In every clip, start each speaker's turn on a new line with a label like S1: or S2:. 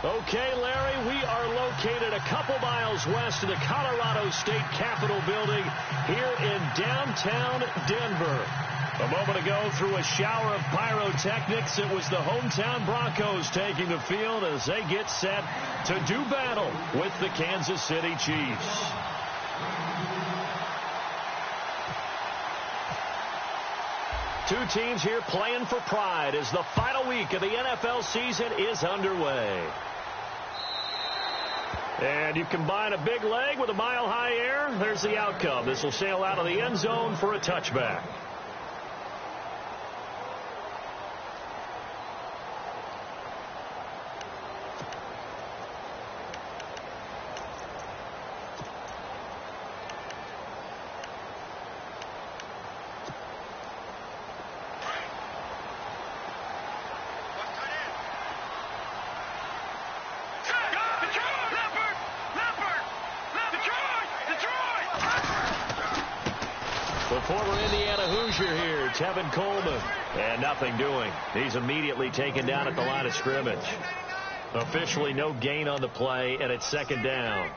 S1: Okay, Larry, we are located a couple miles west of the Colorado State Capitol building here in downtown Denver. A moment ago, through a shower of pyrotechnics, it was the hometown Broncos taking the field as they get set to do battle with the Kansas City Chiefs. Two teams here playing for pride as the final week of the NFL season is underway. And you combine a big leg with a mile-high air, there's the outcome. This will sail out of the end zone for a touchback. The former Indiana Hoosier here, Tevin Coleman. And nothing doing. He's immediately taken down at the line of scrimmage. Officially no gain on the play, and it's second down.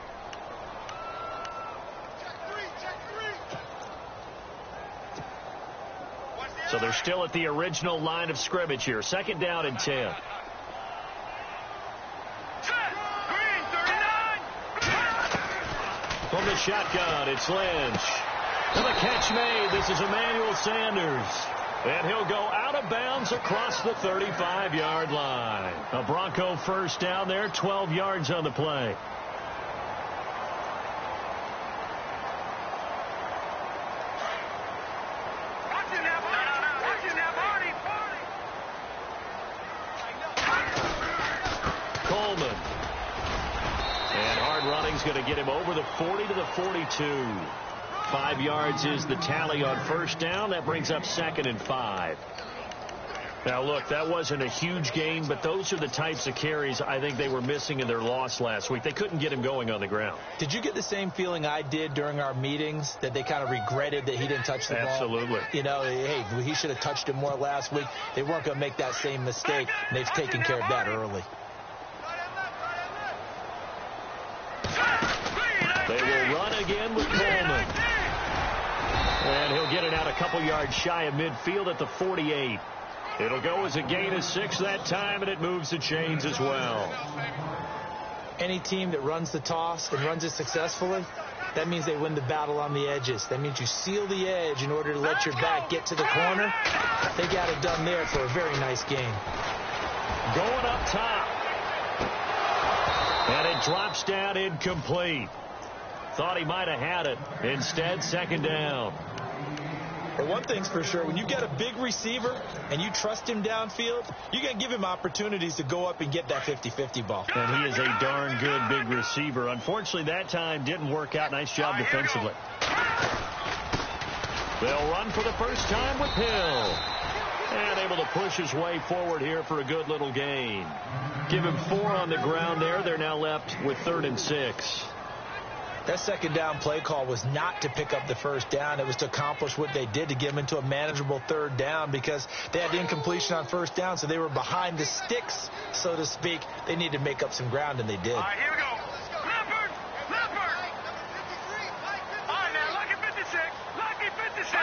S1: So they're still at the original line of scrimmage here. Second down and 10. From the shotgun, it's Lynch. And the catch made. This is Emmanuel Sanders. And he'll go out of bounds across the 35-yard line. A Bronco first down there, 12 yards on the play. Coleman. And hard running's going to get him over the 40 to the 42. 5 yards is the tally on first down. That brings up 2nd and 5. Now, look, that wasn't a huge gain, but those are the types of carries I think they were missing in their loss last week. They couldn't get him going on the ground.
S2: Did you get the same feeling I did during our meetings, that they kind of regretted that he didn't touch the ball?
S1: Absolutely.
S2: You know, hey, he should have touched it more last week. They weren't going to make that same mistake, and they've taken care of that early.
S1: They will run again with Coleman. And he'll get it out a couple yards shy of midfield at the 48. It'll go as a gain of 6 that time, and it moves the chains as well.
S2: Any team that runs the toss and runs it successfully, that means they win the battle on the edges. That means you seal the edge in order to let your back get to the corner. They got it done there for a very nice game.
S1: Going up top. And it drops down incomplete. Thought he might have had it. Instead, second down.
S2: But one thing's for sure, when you get a big receiver and you trust him downfield, you're going to give him opportunities to go up and get that 50-50 ball.
S1: And he is a darn good big receiver. Unfortunately, that time didn't work out. Nice job defensively. They'll run for the first time with Hill. And able to push his way forward here for a good little gain. Give him 4 on the ground there. They're now left with 3rd and 6.
S2: That second down play call was not to pick up the first down. It was to accomplish what they did, to get them into a manageable 3rd down, because they had incompletion on first down, so they were behind the sticks, so to speak. They needed to make up some ground, and they did.
S3: All right, here we go. Leopard! Leopard! All right, now, lucky 56. Lucky 56.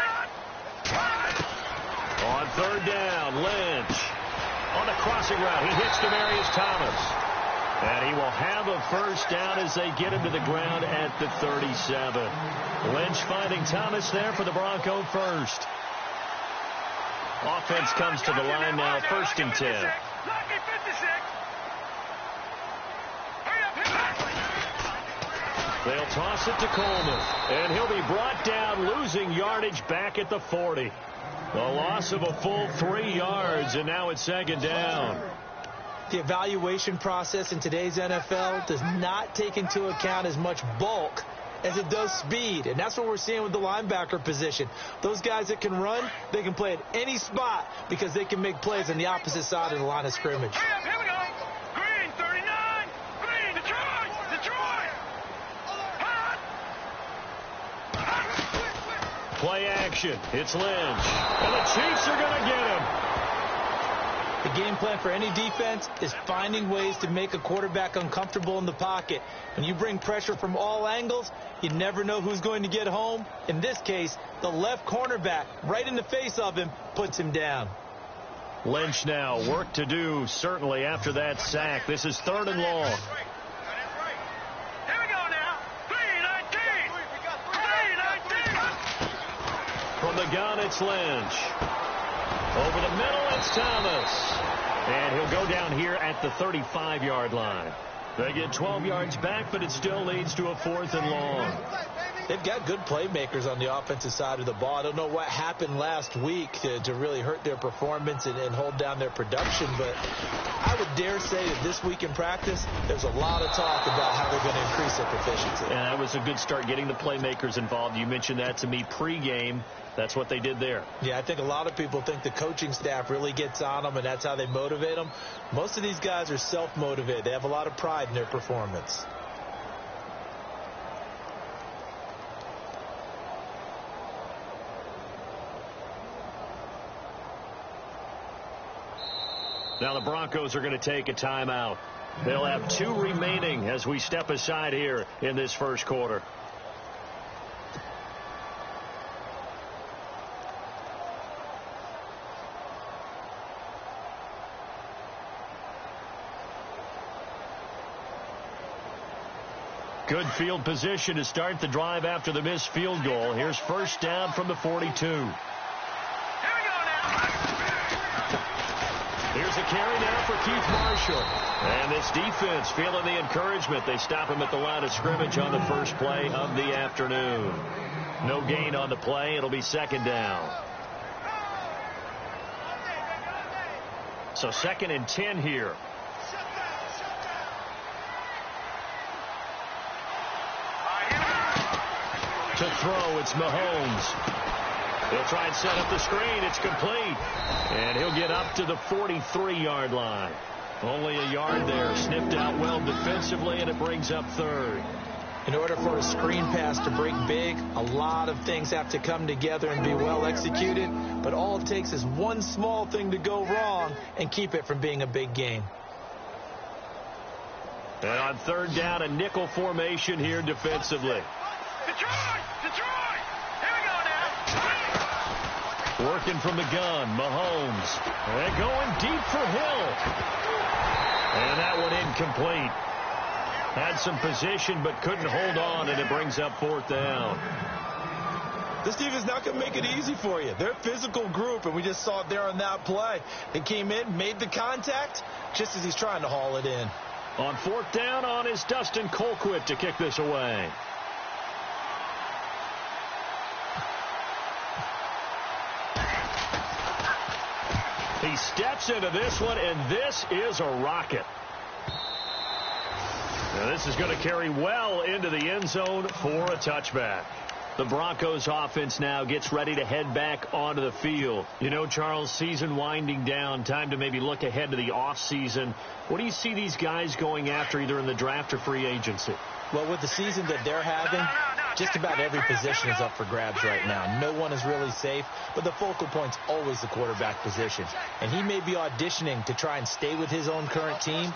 S1: On 3rd down, Lynch. On the crossing route, he hits Demaryius Thomas. And he will have a first down as they get him to the ground at the 37. Lynch finding Thomas there for the Bronco first. Offense comes to the line now, 1st and 10. They'll toss it to Coleman. And he'll be brought down, losing yardage back at the 40. A loss of a full 3 yards, and now it's second down.
S2: The evaluation process in today's NFL does not take into account as much bulk as it does speed. And that's what we're seeing with the linebacker position. Those guys that can run, they can play at any spot because they can make plays on the opposite side of the line of scrimmage.
S3: Here we go. Green, 39. Green, Detroit. Detroit.
S1: Play action. It's Lynch. And the Chiefs are going to get him.
S2: The game plan for any defense is finding ways to make a quarterback uncomfortable in the pocket. When you bring pressure from all angles, you never know who's going to get home. In this case, the left cornerback, right in the face of him, puts him down.
S1: Lynch now, work to do, certainly, after that sack. This is 3rd and long.
S3: Here we go now. 3-19. 3-19.
S1: From the gun, it's Lynch. Over the middle, it's Thomas. And he'll go down here at the 35-yard line. They get 12 yards back, but it still leads to a 4th and long.
S2: They've got good playmakers on the offensive side of the ball. I don't know what happened last week to really hurt their performance and hold down their production, but I would dare say that this week in practice, there's a lot of talk about how they're going to increase their proficiency.
S1: And that was a good start, getting the playmakers involved. You mentioned that to me pregame. That's what they did there.
S2: Yeah, I think a lot of people think the coaching staff really gets on them, and that's how they motivate them. Most of these guys are self-motivated. They have a lot of pride in their performance.
S1: Now the Broncos are going to take a timeout. They'll have 2 remaining as we step aside here in this first quarter. Good field position to start the drive after the missed field goal. Here's first down from the 42. Here's a carry now for Keith Marshall. And this defense feeling the encouragement. They stop him at the line of scrimmage on the first play of the afternoon. No gain on the play. It'll be 2nd down. So 2nd and 10 here. To throw, it's Mahomes. He'll try and set up the screen. It's complete. And he'll get up to the 43-yard line. Only a yard there. Snipped out well defensively, and it brings up 3rd.
S2: In order for a screen pass to break big, a lot of things have to come together and be well executed. But all it takes is one small thing to go wrong and keep it from being a big gain.
S1: And on 3rd down, a nickel formation here defensively.
S3: Detroit! Detroit! Here we go now.
S1: Working from the gun, Mahomes. And going deep for Hill. And that one incomplete. Had some position but couldn't hold on, and it brings up 4th down.
S2: This team is not going to make it easy for you. They're a physical group, and we just saw it there on that play. They came in, made the contact, just as he's trying to haul it in.
S1: On 4th down, on is Dustin Colquitt to kick this away. He steps into this one, and this is a rocket. Now this is going to carry well into the end zone for a touchback. The Broncos offense now gets ready to head back onto the field. You know, Charles, season winding down, time to maybe look ahead to the offseason. What do you see these guys going after either in the draft or free agency?
S2: Well, with the season that they're having, just about every position is up for grabs right now. No one is really safe, but the focal point's always the quarterback position. And he may be auditioning to try and stay with his own current team.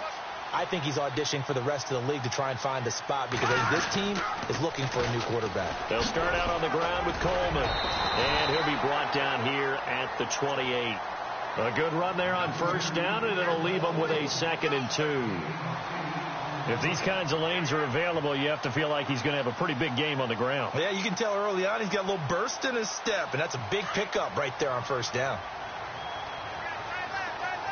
S2: I think he's auditioning for the rest of the league to try and find a spot because I think this team is looking for a new quarterback.
S1: They'll start out on the ground with Coleman, and he'll be brought down here at the 28. A good run there on first down, and it'll leave them with a 2nd and 2. If these kinds of lanes are available, you have to feel like he's going to have a pretty big game on the ground.
S2: Yeah, you can tell early on he's got a little burst in his step, and that's a big pickup right there on first down.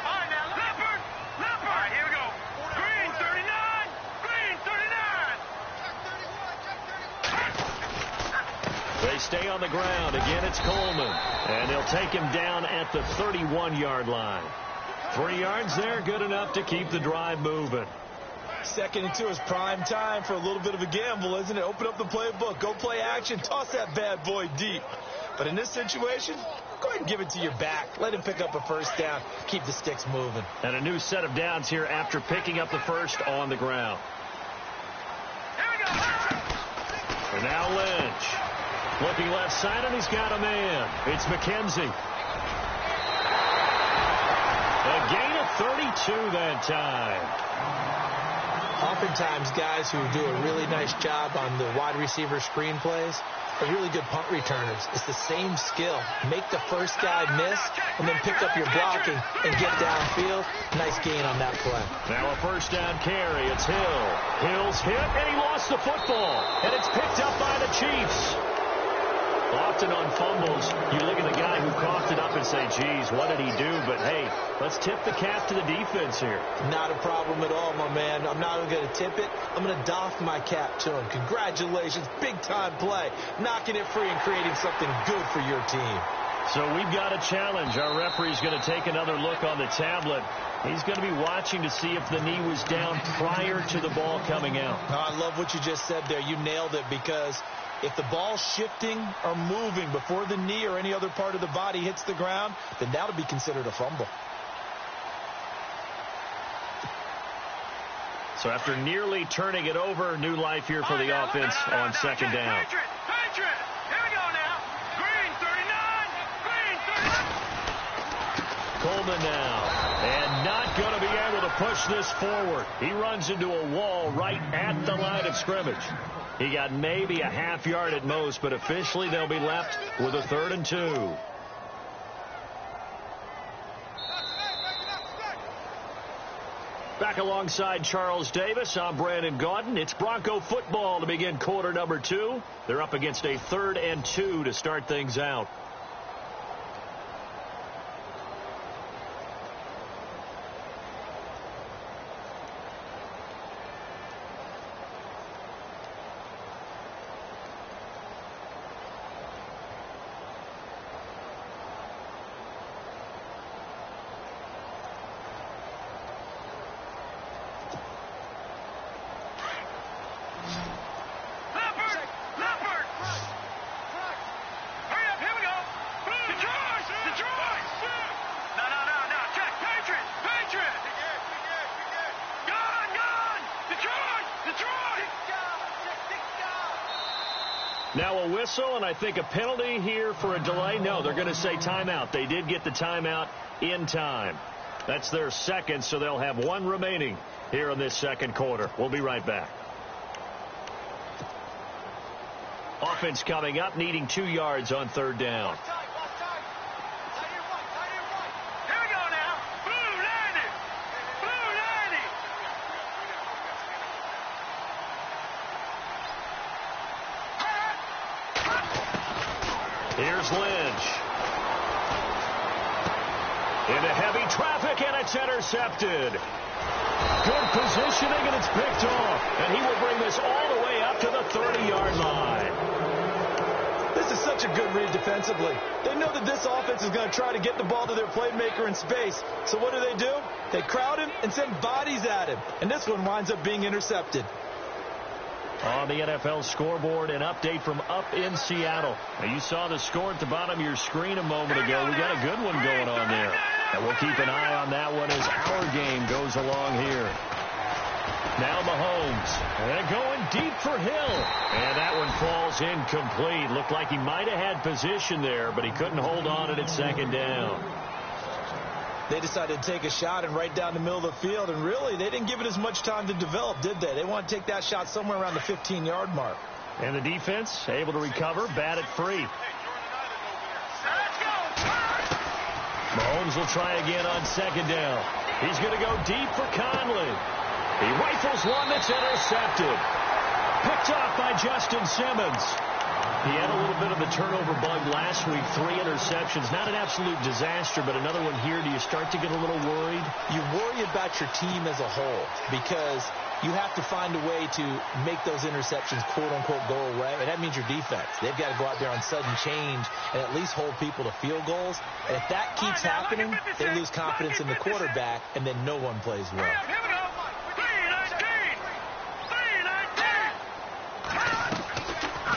S3: All right, now, Leopard! Leopard! All right, here we go. Green 39! Green 39!
S1: They stay on the ground. Again, it's Coleman. And they'll take him down at the 31-yard line. 3 yards there, good enough to keep the drive moving.
S2: 2nd and 2 is prime time for a little bit of a gamble, isn't it? Open up the playbook, go play action, toss that bad boy deep. But in this situation, go ahead and give it to your back. Let him pick up a first down, keep the sticks moving.
S1: And a new set of downs here after picking up the first on the ground.
S3: Here we go!
S1: And now Lynch. Looking left side, and he's got a man. It's McKenzie. A gain 32 that time.
S2: Oftentimes, guys who do a really nice job on the wide receiver screen plays are really good punt returners. It's the same skill. Make the first guy miss, and then pick up your blocking and get downfield. Nice gain on that play.
S1: Now a first down carry. It's Hill. Hill's hit, and he lost the football. And it's picked up by the Chiefs. Often on fumbles, you look at the guy who coughed it up and say, geez, what did he do? But, hey, let's tip the cap to the defense here.
S2: Not a problem at all, my man. I'm not even going to tip it. I'm going to doff my cap to him. Congratulations. Big-time play. Knocking it free and creating something good for your team.
S1: So we've got a challenge. Our referee's going to take another look on the tablet. He's going to be watching to see if the knee was down prior to the ball coming out.
S2: Oh, I love what you just said there. You nailed it, because if the ball's shifting or moving before the knee or any other part of the body hits the ground, then that'll be considered a fumble.
S1: So after nearly turning it over, new life here for the offense on second down.
S3: Patriot, here we go now. Green 39, Green 39.
S1: Coleman now, and not going to be able to push this forward. He runs into a wall right at the line of scrimmage. He got maybe a half yard at most, but officially they'll be left with a 3rd and 2. Back alongside Charles Davis, I'm Brandon Gaudin. It's Bronco football to begin quarter number 2. They're up against a 3rd and 2 to start things out. Now a whistle, and I think a penalty here for a delay. No, they're going to say timeout. They did get the timeout in time. That's their second, so they'll have one remaining here in this second quarter. We'll be right back. Offense coming up, needing 2 yards on 3rd down. Here's Lynch. Into heavy traffic, and it's intercepted. Good positioning, and it's picked off. And he will bring this all the way up to the 30-yard line.
S2: This is such a good read defensively. They know that this offense is going to try to get the ball to their playmaker in space. So what do? They crowd him and send bodies at him. And this one winds up being intercepted.
S1: On the NFL scoreboard, an update from up in Seattle. Now, you saw the score at the bottom of your screen a moment ago. We got a good one going on there. And we'll keep an eye on that one as our game goes along here. Now Mahomes. And going deep for Hill. And that one falls incomplete. Looked like he might have had position there, but he couldn't hold on it at second down.
S2: They decided to take a shot and right down the middle of the field, and really, they didn't give it as much time to develop, did they? They want to take that shot somewhere around the 15-yard mark.
S1: And the defense able to recover, bat it free. Mahomes will try again on second down. He's going to go deep for Conley. He rifles one that's intercepted. Picked off by Justin Simmons. He had a little bit of the turnover bug last week, 3 interceptions. Not an absolute disaster, but another one here. Do you start to get a little worried?
S2: You worry about your team as a whole because you have to find a way to make those interceptions, quote-unquote, go away, and that means your defense. They've got to go out there on sudden change and at least hold people to field goals. And if that keeps happening, they lose confidence in the quarterback, and then no one plays well.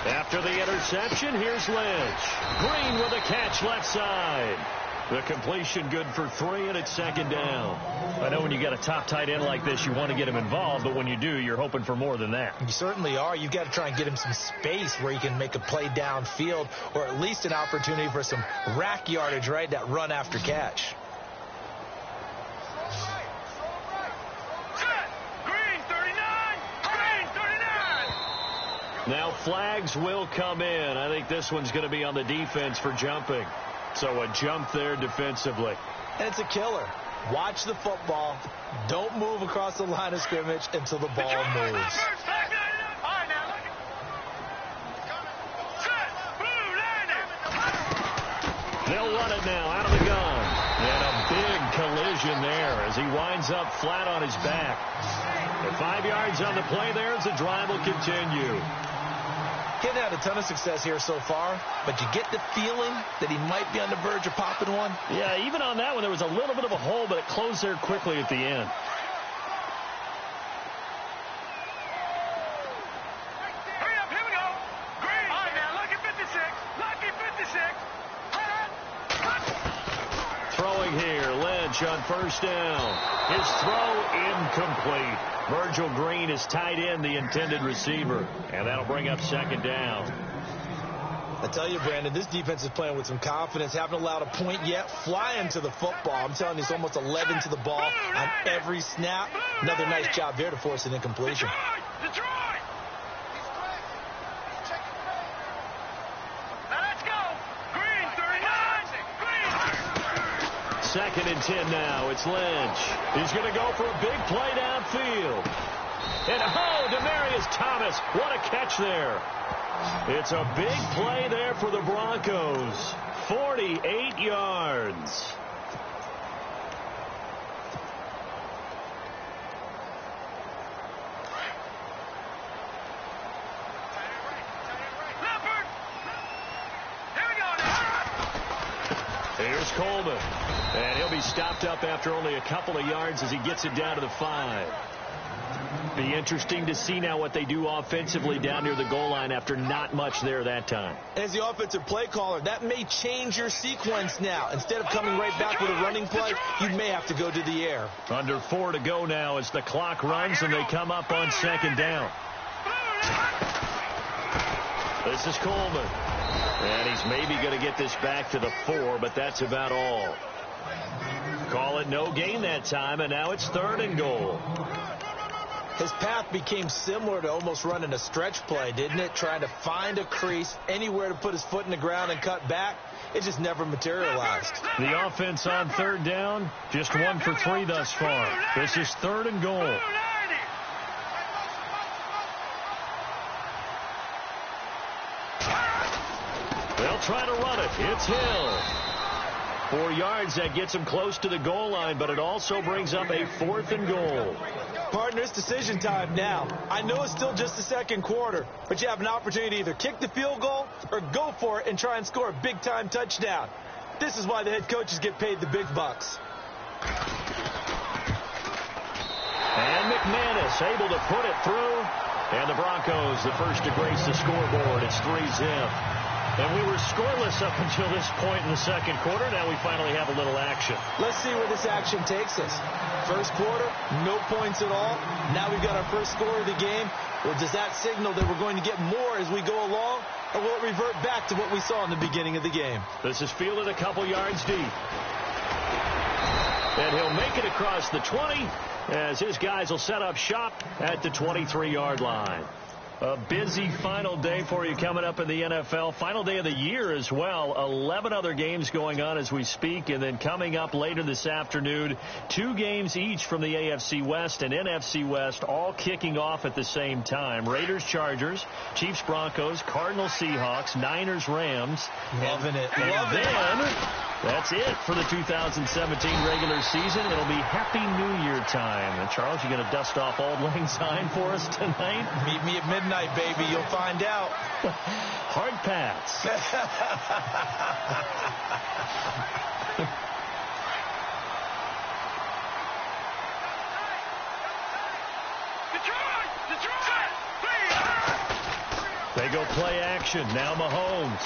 S1: After the interception, here's Lynch. Green with a catch left side. The completion good for 3, and it's second down. I know when you got a top tight end like this, you want to get him involved, but when you do, you're hoping for more than that.
S2: You certainly are. You've got to try and get him some space where he can make a play downfield or at least an opportunity for some rack yardage, right, that run after catch.
S1: Now flags will come in. I think this one's going to be on the defense for jumping. So a jump there defensively.
S2: And it's a killer. Watch the football. Don't move across the line of scrimmage until the ball moves.
S1: They'll run it now out of the gun. And a big collision there as he winds up flat on his back. The 5 yards on the play there as the drive will continue.
S2: He's had a ton of success here so far, but you get the feeling that he might be on the verge of popping one.
S1: Yeah, even on that one, there was a little bit of a hole, but it closed there quickly at the end.
S3: Hurry up, here we go. Green. All right, now, lucky 56. Lucky 56.
S1: Throwing here, Lynch on first down. His throw incomplete. Virgil Green is tied in, the intended receiver, and that'll bring up second down.
S2: I tell you, Brandon, this defense is playing with some confidence. Haven't allowed a point yet. Flying to the football. I'm telling you, it's almost 11 to the ball on every snap. Another nice job there to force an incompletion.
S3: Detroit! Now let's go. Green, 39. Green.
S1: Second and 10 now. It's Lynch. He's going to go for a big play downfield. And Demaryius Thomas. What a catch there. It's a big play there for the Broncos. 48 yards. Here's Coleman. And he'll be stopped up after only a couple of yards as he gets it down to the 5. Be interesting to see now what they do offensively down near the goal line after not much there that time.
S2: As the offensive play caller, that may change your sequence now. Instead of coming right back with a running play, you may have to go to the air.
S1: Under 4 to go now as the clock runs and they come up on second down. This is Coleman. And he's maybe going to get this back to the 4, but that's about all. Call it no gain that time, and now it's 3rd and goal.
S2: His path became similar to almost running a stretch play, didn't it? Trying to find a crease, anywhere to put his foot in the ground and cut back. It just never materialized.
S1: The offense on 3rd down, just 1 for 3 thus far. This is 3rd and goal. They'll try to run it. It's Hill. 4 yards, that gets him close to the goal line, but it also brings up a 4th and goal.
S2: Partner, it's decision time now. I know it's still just the second quarter, but you have an opportunity to either kick the field goal or go for it and try and score a big-time touchdown. This is why the head coaches get paid the big bucks.
S1: And McManus able to put it through. And the Broncos, the first to grace the scoreboard. It's 3-zip. And we were scoreless up until this point in the second quarter. Now we finally have a little action.
S2: Let's see where this action takes us. First quarter, no points at all. Now we've got our first score of the game. Well, does that signal that we're going to get more as we go along? Or will it revert back to what we saw in the beginning of the game?
S1: This is fielded a couple yards deep. And he'll make it across the 20 as his guys will set up shop at the 23-yard line. A busy final day for you coming up in the NFL. Final day of the year as well. 11 other games going on as we speak. And then coming up later this afternoon, 2 games each from the AFC West and NFC West, all kicking off at the same time. Raiders, Chargers, Chiefs, Broncos, Cardinals, Seahawks, Niners, Rams.
S2: Loving it.
S1: And then that's it for the 2017 regular season. It'll be Happy New Year time. And Charles, you going to dust off Auld Lang Syne for us tonight?
S2: Meet me at midnight, baby. You'll find out.
S1: Hard pass. They go play action. Now Mahomes.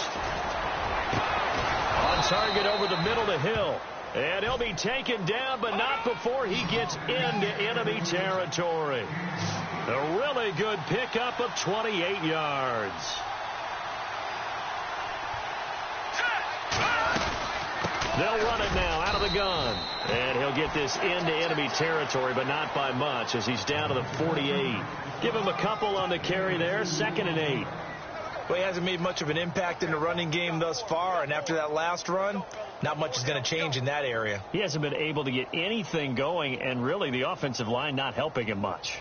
S1: On target over the middle to Hill. And he'll be taken down, but not before he gets into enemy territory. A really good pickup of 28 yards. They'll run it now out of the gun. And he'll get this into enemy territory, but not by much as he's down to the 48. Give him a couple on the carry there. 2nd and 8.
S2: Well, he hasn't made much of an impact in the running game thus far, and after that last run, not much is going to change in that area.
S1: He hasn't been able to get anything going, and really the offensive line not helping him much.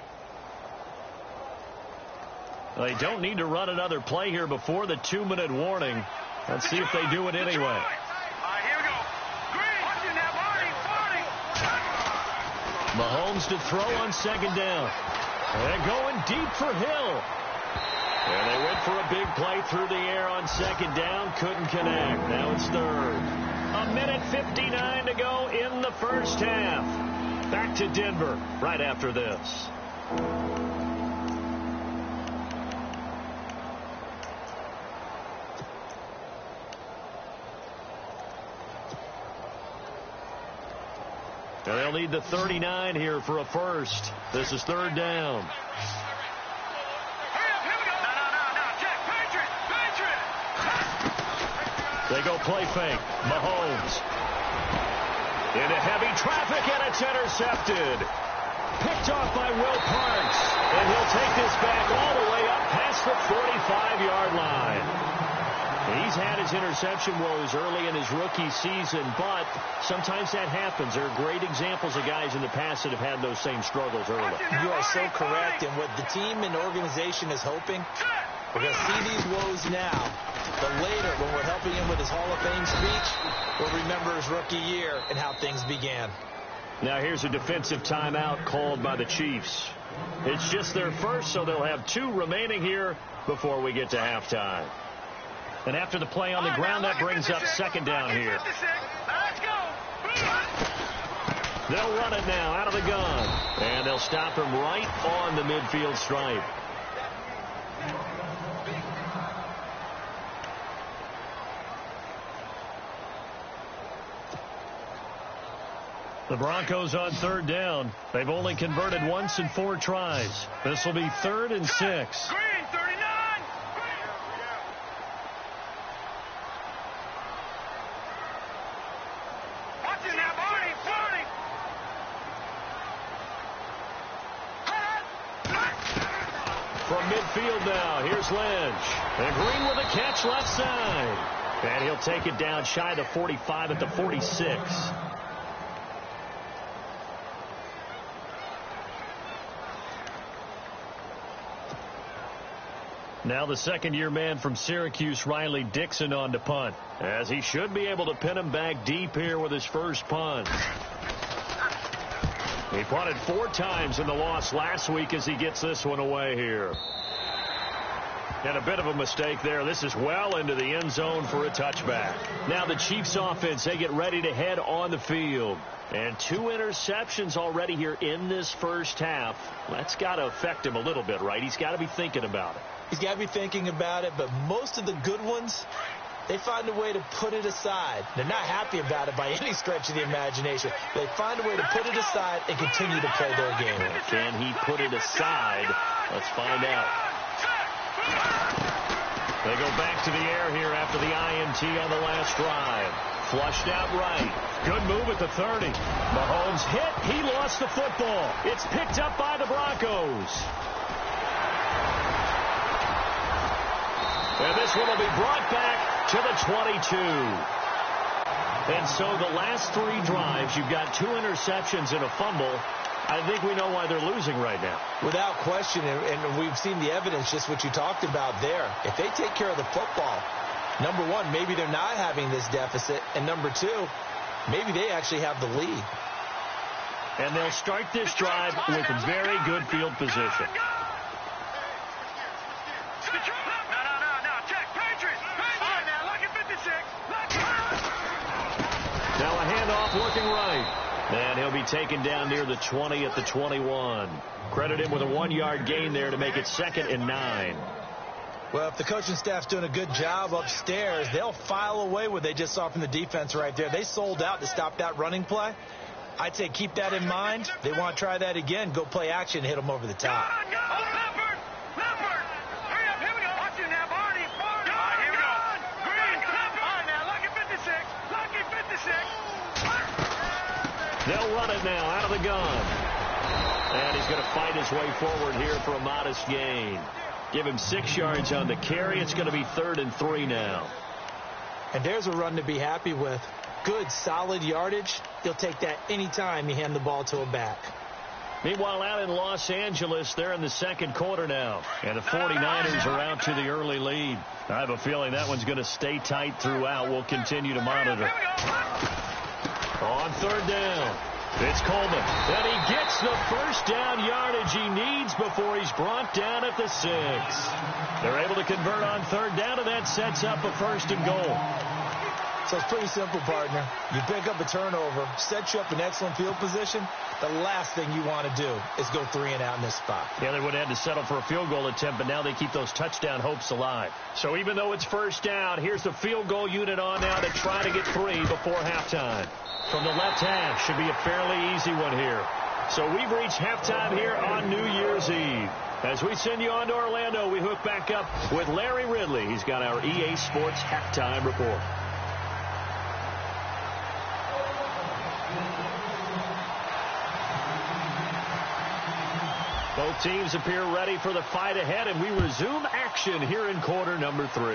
S1: Well, they don't need to run another play here before the 2-minute warning. Let's see if they do it anyway. Mahomes to throw on 2nd down. And going deep for Hill. And they went for a big play through the air on 2nd down. Couldn't connect. Now it's 3rd. 1:59 to go in the first half. Back to Denver right after this. Now they'll need the 39 here for a first. This is 3rd down. They go play fake. Mahomes. Into heavy traffic, and it's intercepted. Picked off by Will Parks. And he'll take this back all the way up past the 45-yard line. He's had his interception woes early in his rookie season, but sometimes that happens. There are great examples of guys in the past that have had those same struggles early.
S2: You are so correct, and what the team and organization is hoping, we're going to see these woes now, but later when we're helping him with his Hall of Fame speech, we'll remember his rookie year and how things began.
S1: Now here's a defensive timeout called by the Chiefs. It's just their first, so they'll have 2 remaining here before we get to halftime. And after the play on the ground, that brings up 2nd down here. They'll run it now out of the gun. And they'll stop him right on the midfield stripe. The Broncos on 3rd down. They've only converted once in 4 tries. This will be 3rd and 6.
S3: Green, 39. Watching that, Barney.
S1: From midfield now, here's Lynch. And Green with a catch left side. And he'll take it down shy of the 45 at the 46. Now the 2nd-year man from Syracuse, Riley Dixon, on to punt, as he should be able to pin him back deep here with his first punt. He punted 4 times in the loss last week as he gets this one away here. And a bit of a mistake there. This is well into the end zone for a touchback. Now the Chiefs offense, they get ready to head on the field. And 2 interceptions already here in this first half. That's got to affect him a little bit, right? He's got to be thinking about it.
S2: He's got to be thinking about it, but most of the good ones, they find a way to put it aside. They're not happy about it by any stretch of the imagination. They find a way to put it aside and continue to play their game.
S1: Can he put it aside? Let's find out. They go back to the air here after the INT on the last drive. Flushed out right. Good move at the 30. Mahomes hit. He lost the football. It's picked up by the Broncos. And this one will be brought back to the 22. And so the last 3 drives, you've got 2 interceptions and a fumble. I think we know why they're losing right now.
S2: Without question, and we've seen the evidence, just what you talked about there. If they take care of the football, number 1, maybe they're not having this deficit. And number 2, maybe they actually have the lead.
S1: And they'll start this drive with very good field position. Now a handoff working right. And he'll be taken down near the 20 at the 21. Credit him with a 1-yard gain there to make it 2nd and 9.
S2: Well, if the coaching staff's doing a good job upstairs, they'll file away what they just saw from the defense right there. They sold out to stop that running play. I'd say keep that in mind. They want to try that again. Go play action and hit them over the top. They'll
S1: run it now out of the gun. And he's going to fight his way forward here for a modest gain. Give him 6 yards on the carry. It's going to be 3rd and 3 now.
S2: And there's a run to be happy with. Good, solid yardage. He'll take that anytime you hand the ball to a back.
S1: Meanwhile, out in Los Angeles, they're in the second quarter now. And the 49ers are out to the early lead. I have a feeling that one's going to stay tight throughout. We'll continue to monitor. On 3rd down, it's Coleman. And he gets the first down yardage he needs before he's brought down at the 6. They're able to convert on 3rd down, and that sets up a 1st and goal.
S2: So it's pretty simple, partner. You pick up a turnover, set you up in excellent field position. The last thing you want to do is go 3 and out in this spot.
S1: Yeah, they would have had to settle for a field goal attempt, but now they keep those touchdown hopes alive. So even though it's 1st down, here's the field goal unit on now to try to get 3 before halftime. From the left half, should be a fairly easy one here. So we've reached halftime here on New Year's Eve. As we send you on to Orlando, we hook back up with Larry Ridley. He's got our EA Sports halftime report. Both teams appear ready for the fight ahead, and we resume action here in quarter number 3.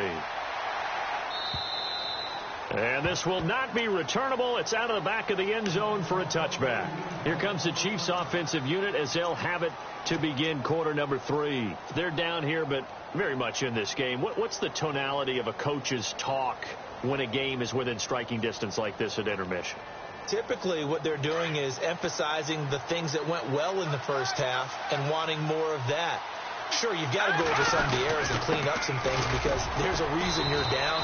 S1: And this will not be returnable. It's out of the back of the end zone for a touchback. Here comes the Chiefs offensive unit as they'll have it to begin quarter number 3. They're down here, but very much in this game. What's the tonality of a coach's talk when a game is within striking distance like this at intermission?
S2: Typically, what they're doing is emphasizing the things that went well in the first half and wanting more of that. Sure, you've got to go over some of the errors and clean up some things because there's a reason you're down.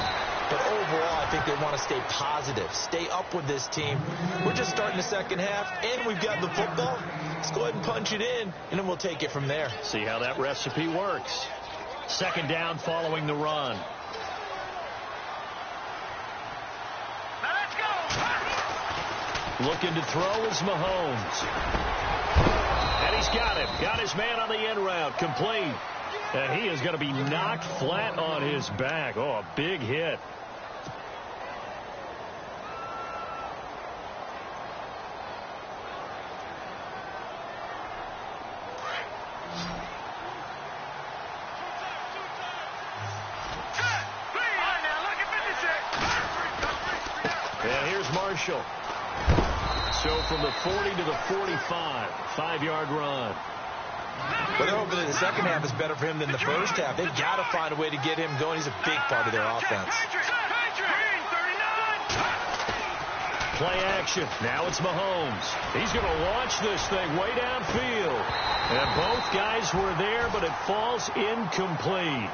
S2: But overall, I think they want to stay positive, stay up with this team. We're just starting the second half, and we've got the football. Let's go ahead and punch it in, and then we'll take it from there.
S1: See how that recipe works. 2nd down following the run. Looking to throw is Mahomes. And he's got him. Got his man on the end route. Complete. And he is going to be knocked flat on his back. Oh, a big hit. And here's Marshall. So from the 40 to the 45, 5-yard run.
S2: But they're hoping that the second half is better for him than the first half. They've got to find a way to get him going. He's a big part of their offense.
S1: Play action. Now it's Mahomes. He's going to launch this thing way downfield. And both guys were there, but it falls incomplete.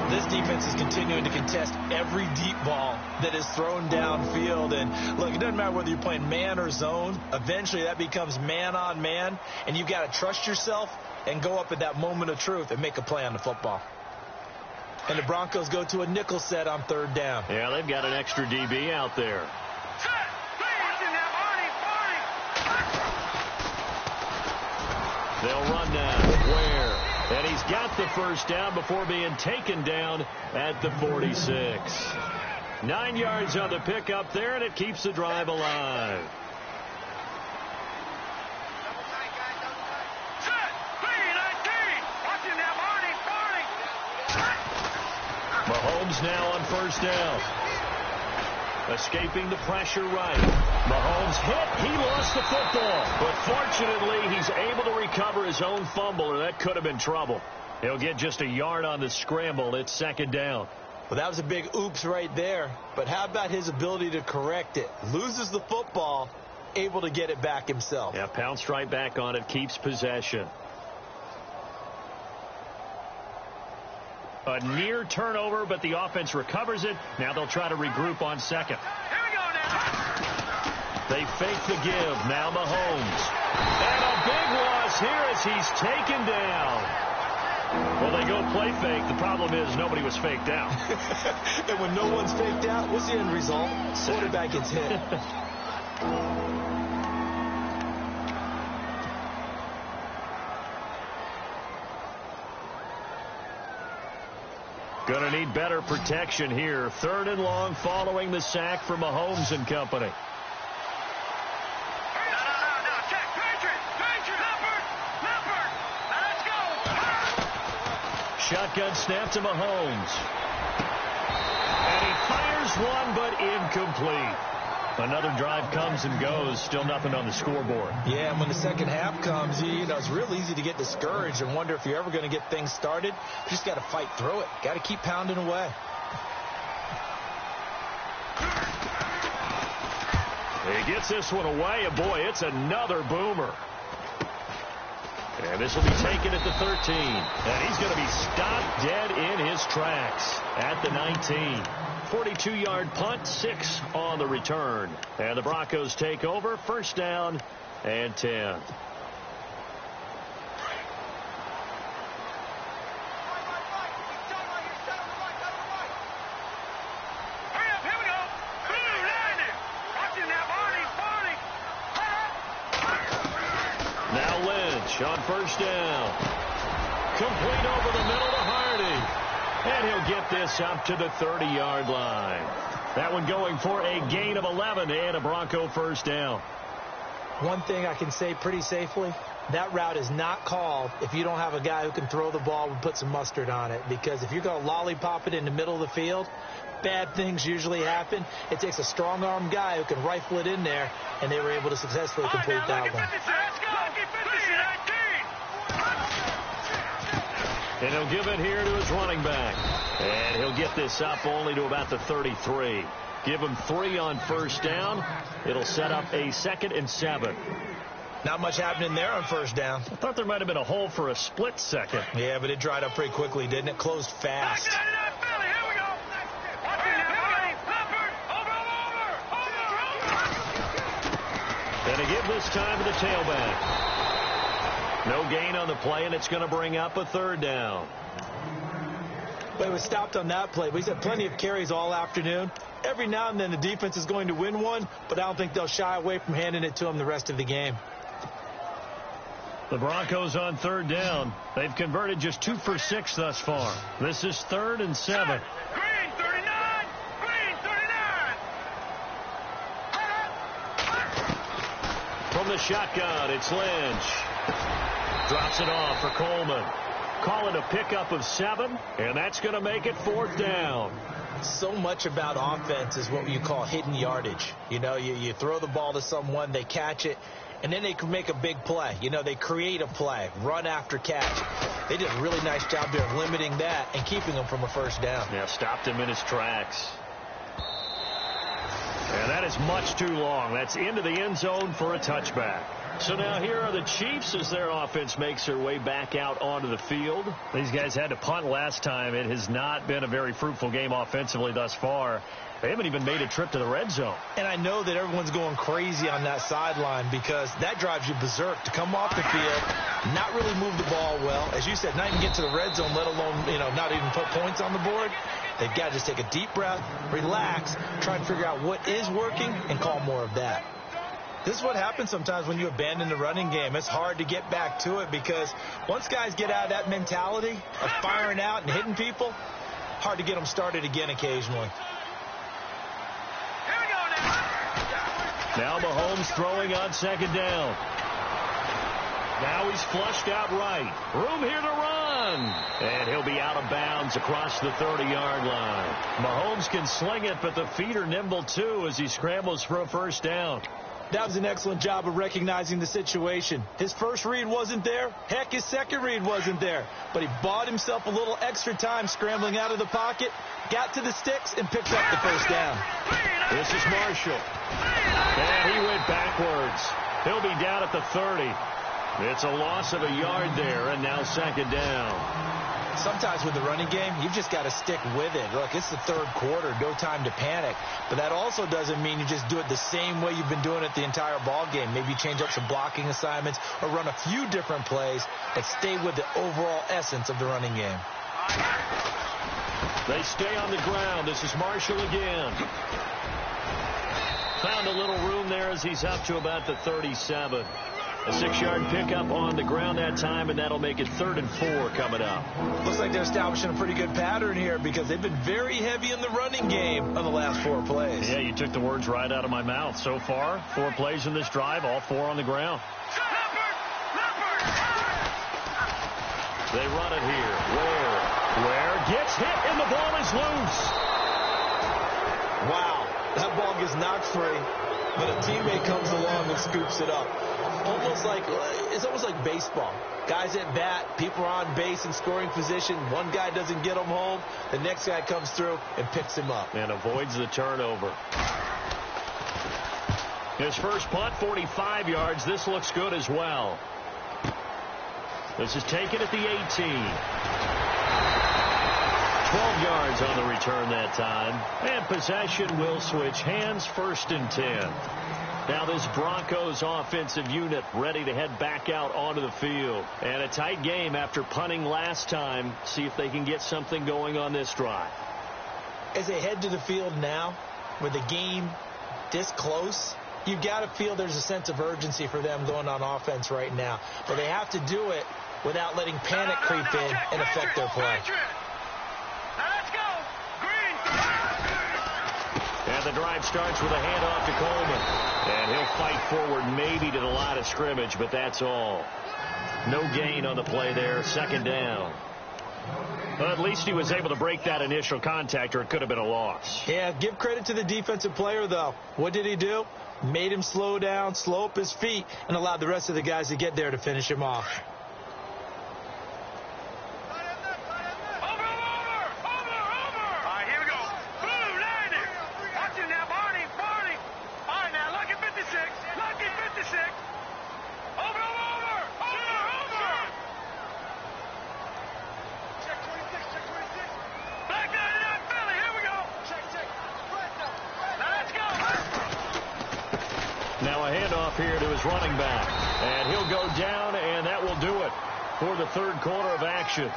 S2: This defense is continuing to contest every deep ball that is thrown downfield. And, look, it doesn't matter whether you're playing man or zone. Eventually that becomes man on man, and you've got to trust yourself and go up at that moment of truth and make a play on the football. And the Broncos go to a nickel set on 3rd down.
S1: Yeah, they've got an extra DB out there. They'll run now. Where? And he's got the first down before being taken down at the 46. 9 yards on the pickup there, and it keeps the drive alive. Mahomes now on 1st down. Escaping the pressure right. Mahomes hit. He lost the football. But fortunately, he's able to recover his own fumble, or that could have been trouble. He'll get just a yard on the scramble. It's 2nd down.
S2: Well, that was a big oops right there. But how about his ability to correct it? Loses the football, able to get it back himself.
S1: Yeah, pounced right back on it, keeps possession. A near turnover, but the offense recovers it. Now they'll try to regroup on 2nd.
S3: Here we go now.
S1: They fake the give. Now Mahomes. And a big loss here as he's taken down. Well, they go play fake. The problem is nobody was faked out.
S2: And when no one's faked out, what's the end result? Quarterback gets hit.
S1: Going to need better protection here. 3rd and long following the sack from Mahomes and company. Shotgun snap to Mahomes. And he fires one, but incomplete. Another drive comes and goes. Still nothing on the scoreboard.
S2: Yeah, and when the second half comes, you know, it's real easy to get discouraged and wonder if you're ever going to get things started. You just got to fight through it. Got to keep pounding away.
S1: He gets this one away, and boy, it's another boomer. And this will be taken at the 13. And he's going to be stopped dead in his tracks at the 19. 42-yard punt, 6 on the return. And the Broncos take over, first down and 10. Now Lynch on first down. Complete over the middle to Hardy. And he'll get this up to the 30-yard line. That one going for a gain of 11 and a Bronco first down.
S2: One thing I can say pretty safely, that route is not called if you don't have a guy who can throw the ball and put some mustard on it. Because if you're going to lollipop it in the middle of the field, bad things usually happen. It takes a strong-armed guy who can rifle it in there, and they were able to successfully complete that one.
S1: And he'll give it here to his running back. And he'll get this up only to about the 33. Give him 3 on first down. It'll set up a 2nd and 7.
S2: Not much happening there on first down.
S1: I thought there might have been a hole for a split second.
S2: Yeah, but it dried up pretty quickly, didn't it? Closed fast.
S1: And they give this time to the tailback. No gain on the play, and it's going to bring up a 3rd down.
S2: But it was stopped on that play. He's had plenty of carries all afternoon. Every now and then the defense is going to win one, but I don't think they'll shy away from handing it to him the rest of the game.
S1: The Broncos on 3rd down. They've converted just 2 for 6 thus far. This is 3rd and 7.
S3: Green 39! Green 39!
S1: From the shotgun, it's Lynch. Drops it off for Coleman. Call it a pickup of 7, and that's going to make it 4th down.
S2: So much about offense is what you call hidden yardage. You know, you throw the ball to someone, they catch it, and then they can make a big play. You know, they create a play, run after catch. They did a really nice job there of limiting that and keeping him from a first down.
S1: Yeah, stopped him in his tracks. And that is much too long. That's into the end zone for a touchback. So now here are the Chiefs as their offense makes their way back out onto the field. These guys had to punt last time. It has not been a very fruitful game offensively thus far. They haven't even made a trip to the red zone.
S2: And I know that everyone's going crazy on that sideline because that drives you berserk to come off the field, not really move the ball well. As you said, not even get to the red zone, let alone, not even put points on the board. They've got to just take a deep breath, relax, try and figure out what is working and call more of that. This is what happens sometimes when you abandon the running game. It's hard to get back to it because once guys get out of that mentality of firing out and hitting people, hard to get them started again occasionally.
S3: Here we go now.
S1: Now Mahomes throwing on 2nd down. Now he's flushed out right. Room here to run. And he'll be out of bounds across the 30-yard line. Mahomes can sling it, but the feet are nimble too as he scrambles for a first down.
S2: That was an excellent job of recognizing the situation. His first read wasn't there. Heck, his second read wasn't there. But he bought himself a little extra time scrambling out of the pocket, got to the sticks, and picked up the first down.
S1: This is Marshall. And he went backwards. He'll be down at the 30. It's a loss of a yard there, and now 2nd down.
S2: Sometimes with the running game, you've just got to stick with it. Look, it's the 3rd quarter, no time to panic. But that also doesn't mean you just do it the same way you've been doing it the entire ball game. Maybe change up some blocking assignments or run a few different plays, but stay with the overall essence of the running game.
S1: They stay on the ground. This is Marshall again. Found a little room there as he's up to about the 37. A 6-yard pickup on the ground that time, and that'll make it 3rd and 4 coming up.
S2: Looks like they're establishing a pretty good pattern here because they've been very heavy in the running game on the last 4 plays.
S1: Yeah, you took the words right out of my mouth. So far, 4 plays in this drive, all 4 on the ground. They run it here. Ware. Ware gets hit and the ball is loose.
S2: Wow, that ball gets knocked free, but a teammate comes along and scoops it up. It's almost like baseball. Guys at bat, people are on base in scoring position. One guy doesn't get him home. The next guy comes through and picks him up.
S1: And avoids the turnover. His first punt, 45 yards. This looks good as well. This is taken at the 18. 12 yards on the return that time. And possession will switch hands, 1st and 10. Now this Broncos offensive unit ready to head back out onto the field. And a tight game after punting last time. See if they can get something going on this drive.
S2: As they head to the field now, with the game this close, you've got to feel there's a sense of urgency for them going on offense right now. But they have to do it without letting panic creep in and affect their play.
S3: Let's go. Green.
S1: And the drive starts with a handoff to Coleman. And he'll fight forward maybe to the line of scrimmage, but that's all. No gain on the play there. 2nd down. Well, at least he was able to break that initial contact, or it could have been a loss.
S2: Yeah, give credit to the defensive player, though. What did he do? Made him slow down, slow up his feet, and allowed the rest of the guys to get there to finish him off.
S1: Now a handoff here to his running back. And he'll go down, and that will do it for the 3rd quarter of action.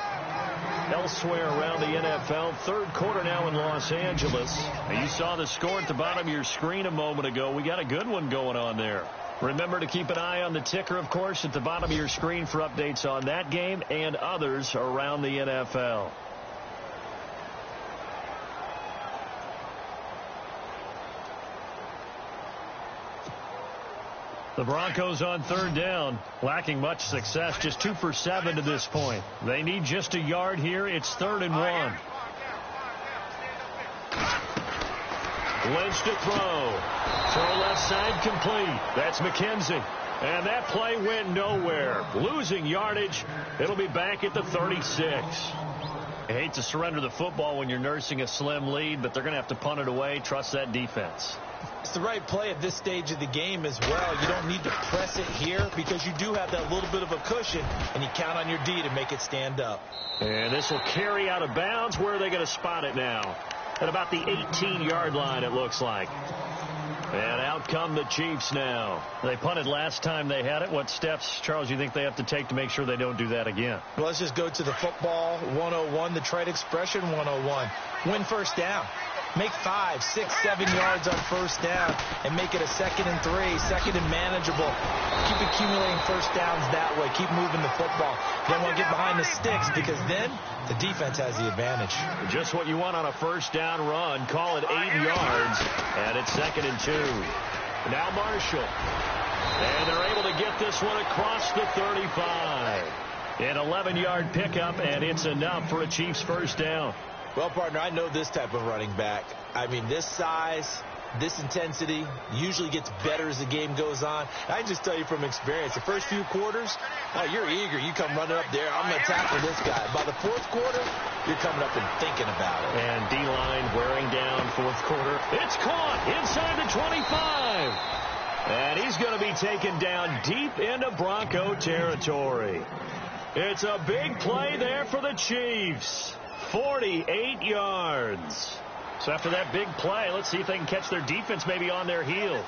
S1: Elsewhere around the NFL, 3rd quarter now in Los Angeles. Now you saw the score at the bottom of your screen a moment ago. We got a good one going on there. Remember to keep an eye on the ticker, of course, at the bottom of your screen for updates on that game and others around the NFL. The Broncos on 3rd down, lacking much success, just 2 for 7 to this point. They need just a yard here. It's 3rd and 1. Lynch to throw. Throw left side complete. That's McKenzie. And that play went nowhere. Losing yardage. It'll be back at the 36. I hate to surrender the football when you're nursing a slim lead, but they're going to have to punt it away. Trust that defense.
S2: It's the right play at this stage of the game as well. You don't need to press it here because you do have that little bit of a cushion, and you count on your D to make it stand up.
S1: And this will carry out of bounds. Where are they going to spot it now? At about the 18-yard line, it looks like. And out come the Chiefs now. They punted last time they had it. What steps, Charles, you think they have to take to make sure they don't do that again?
S2: Well, let's just go to the football 101, the trade expression 101. Win 1st down. Make 5, 6, 7 yards on 1st down and make it a 2nd and 3, 2nd and manageable. Keep accumulating 1st downs that way. Keep moving the football. Don't want to get behind the sticks because then the defense has the advantage.
S1: Just what you want on a 1st down run. Call it 8 yards, and it's 2nd and 2. Now Marshall. And they're able to get this one across the 35. An 11-yard pickup, and it's enough for a Chiefs 1st down.
S2: Well, partner, I know this type of running back. I mean, this size, this intensity usually gets better as the game goes on. I can just tell you from experience, the first few quarters, oh, you're eager. You come running up there. I'm going to tackle this guy. By the 4th quarter, you're coming up and thinking about it.
S1: And D-line wearing down 4th quarter. It's caught inside the 25. And he's going to be taken down deep into Bronco territory. It's a big play there for the Chiefs. 48 yards. So after that big play, let's see if they can catch their defense maybe on their heels.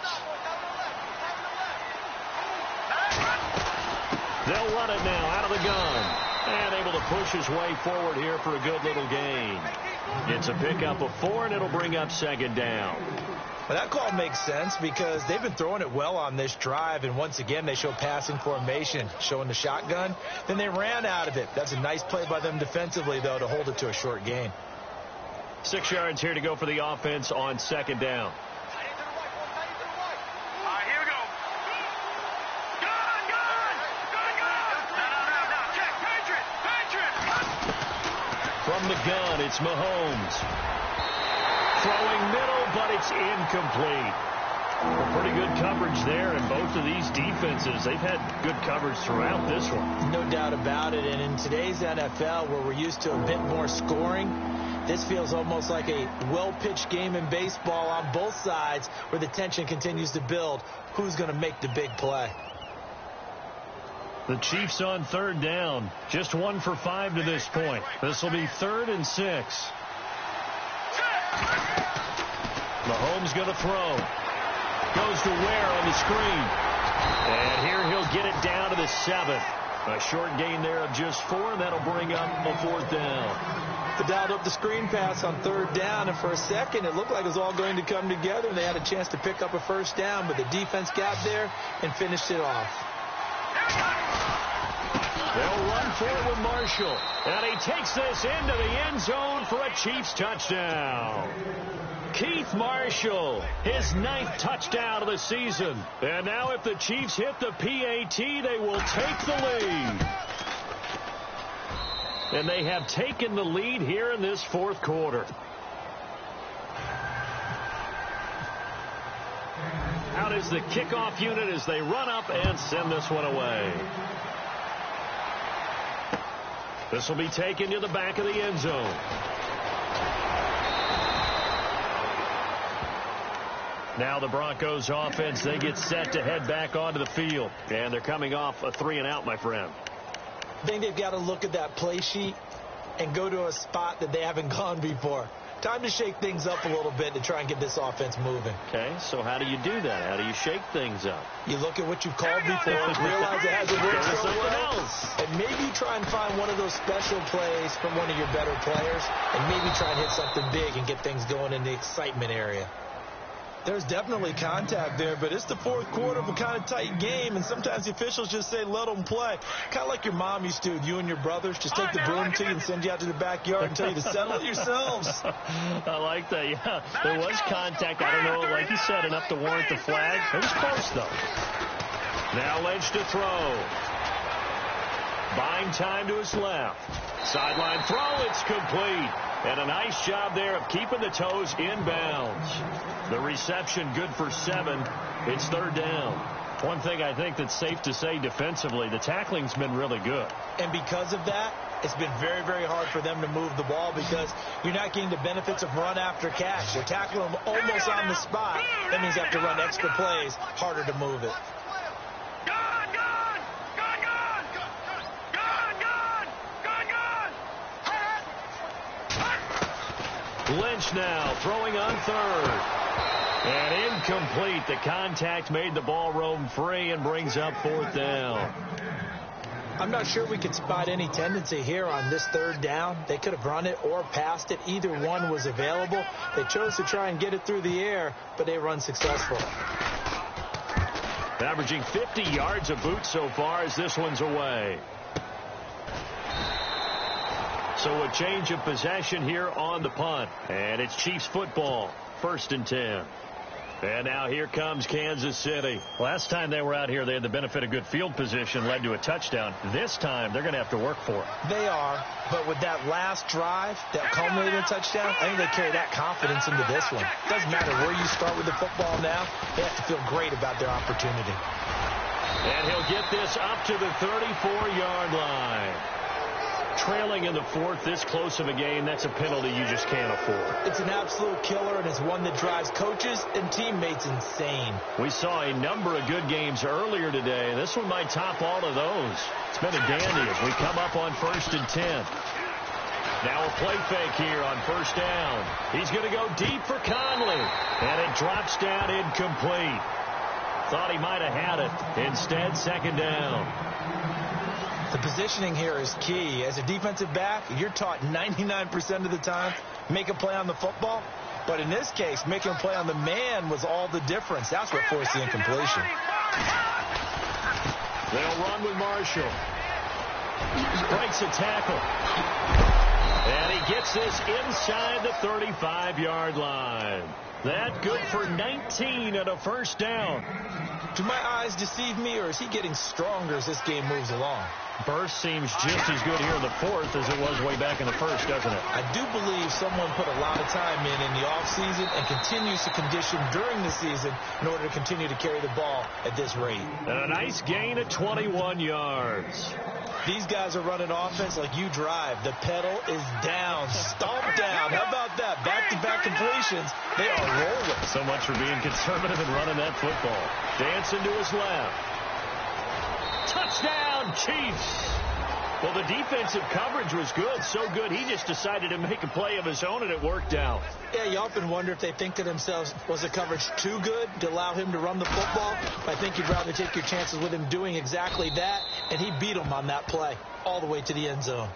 S1: They'll run it now out of the gun. And able to push his way forward here for a good little gain. It's a pickup of 4, and it'll bring up 2nd down.
S2: Well, that call makes sense because they've been throwing it well on this drive, and once again they show passing formation, showing the shotgun. Then they ran out of it. That's a nice play by them defensively, though, to hold it to a short gain.
S1: 6 yards here to go for the offense on 2nd down. From the gun, it's Mahomes. Throwing middle, but it's incomplete. Well, pretty good coverage there, and both of these defenses, they've had good coverage throughout this one.
S2: No doubt about it, and in today's NFL, where we're used to a bit more scoring, this feels almost like a well-pitched game in baseball on both sides where the tension continues to build. Who's going to make the big play?
S1: The Chiefs on third down. Just 1 for 5 to this point. This will be 3rd and 6. Mahomes going to throw. Goes to Ware on the screen. And here he'll get it down to the 7. A short gain there of just 4, and that'll bring up a 4th down.
S2: They dialed up the screen pass on 3rd down, and for a second it looked like it was all going to come together. They had a chance to pick up a 1st down, but the defense got there and finished it off.
S1: They'll run for it with Marshall, and he takes this into the end zone for a Chiefs touchdown. Keith Marshall, his 9th touchdown of the season. And now if the Chiefs hit the PAT, they will take the lead. And they have taken the lead here in this 4th quarter. Out is the kickoff unit as they run up and send this one away. This will be taken to the back of the end zone. Now the Broncos offense, they get set to head back onto the field. And they're coming off a 3-and-out, my friend.
S2: I think they've got to look at that play sheet and go to a spot that they haven't gone before. Time to shake things up a little bit to try and get this offense moving.
S1: Okay, so how do you do that? How do you shake things up?
S2: You look at what you've called before, realize it hasn't worked so well, and maybe try and find one of those special plays from one of your better players, and maybe try and hit something big and get things going in the excitement area.
S4: There's definitely contact there, but it's the 4th quarter of a kind of tight game, and sometimes the officials just say, let them play. Kind of like your mom used to, you and your brothers, just take the broom to you and send you out to the backyard and tell you to settle it yourselves.
S1: I like that, yeah. There was contact. I don't know, like you said, enough to warrant the flag. It was close, though. Now Lynch to throw. Buying time to his left. Sideline throw, it's complete. And a nice job there of keeping the toes inbounds. The reception good for 7. It's 3rd down. One thing I think that's safe to say defensively, the tackling's been really good.
S2: And because of that, it's been very, very hard for them to move the ball because you're not getting the benefits of run after catch. They're tackling them almost on the spot. That means you have to run extra plays, harder to move it.
S1: Lynch now throwing on 3rd. And incomplete. The contact made the ball roam free and brings up 4th down.
S2: I'm not sure we could spot any tendency here on this 3rd down. They could have run it or passed it. Either one was available. They chose to try and get it through the air, but they run successful.
S1: Averaging 50 yards a boot so far as this one's away. So a change of possession here on the punt. And it's Chiefs football. 1st and 10. And now here comes Kansas City. Last time they were out here, they had the benefit of good field position, led to a touchdown. This time, they're going to have to work for it.
S2: They are, but with that last drive that culminated in a touchdown, I think they carry that confidence into this one. Doesn't matter where you start with the football now, they have to feel great about their opportunity.
S1: And he'll get this up to the 34-yard line. Trailing in the 4th, this close of a game, that's a penalty you just can't afford.
S2: It's an absolute killer, and it's one that drives coaches and teammates insane.
S1: We saw a number of good games earlier today. This one might top all of those. It's been a dandy as we come up on 1st and 10. Now a play fake here on 1st down. He's going to go deep for Conley, and it drops down incomplete. Thought he might have had it. Instead, 2nd down.
S2: The positioning here is key. As a defensive back, you're taught 99% of the time, make a play on the football. But in this case, making a play on the man was all the difference. That's what forced the incompletion.
S1: They'll run with Marshall. Breaks a tackle. And he gets this inside the 35-yard line. That good for 19 and a first down.
S4: Do my eyes deceive me, or is he getting stronger as this game moves along?
S1: Burst seems just as good here in the fourth as it was way back in the first, doesn't it?
S4: I do believe someone put a lot of time in the offseason and continues to condition during the season in order to continue to carry the ball at this rate.
S1: And a nice gain of 21 yards.
S4: These guys are running offense like you drive. The pedal is down, stomp down. How about that? Back-to-back completions. They are rolling.
S1: So much for being conservative and running that football. Dancing to his left. Touchdown, Chiefs. Well, the defensive coverage was good, so good he just decided to make a play of his own, and it worked out.
S2: Yeah, you often wonder if they think to themselves, was the coverage too good to allow him to run the football? I think you'd rather take your chances with him doing exactly that, and he beat him on that play all the way to the end zone.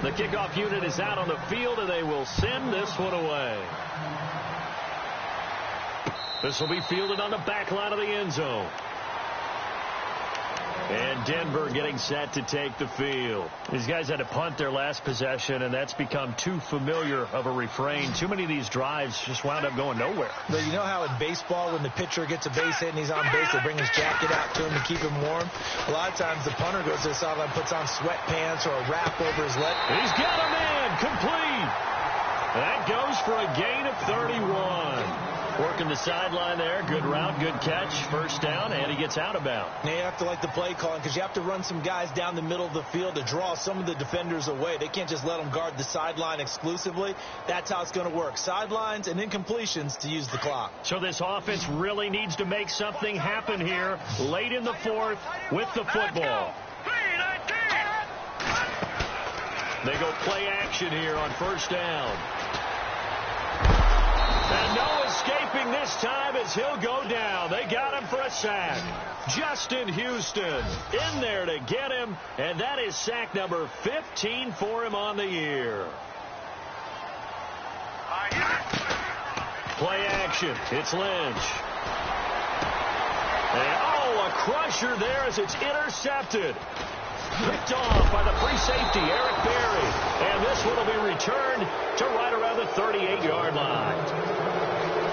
S1: The kickoff unit is out on the field, and they will send this one away. This will be fielded on the back line of the end zone. And Denver getting set to take the field. These guys had to punt their last possession, and that's become too familiar of a refrain. Too many of these drives just wound up going nowhere.
S4: But you know how in baseball, when the pitcher gets a base hit and he's on base, they bring his jacket out to him to keep him warm? A lot of times the punter goes to the sideline, puts on sweatpants or a wrap over his leg.
S1: He's got a man complete. That goes for a gain of 31. Working the sideline there. Good route, good catch. First down, and he gets out of bounds.
S4: Now you have to like the play calling because you have to run some guys down the middle of the field to draw some of the defenders away. They can't just let them guard the sideline exclusively. That's how it's going to work. Sidelines and then completions to use the clock.
S1: So this offense really needs to make something happen here late in the fourth with the football. They go play action here on first down. And no escaping this time as he'll go down. They got him for a sack. Justin Houston in there to get him, and that is sack number 15 for him on the year. Play action. It's Lynch. And, a crusher there as it's intercepted. Picked off by the free safety, Eric Berry. And this one will be returned to right around the 38-yard line.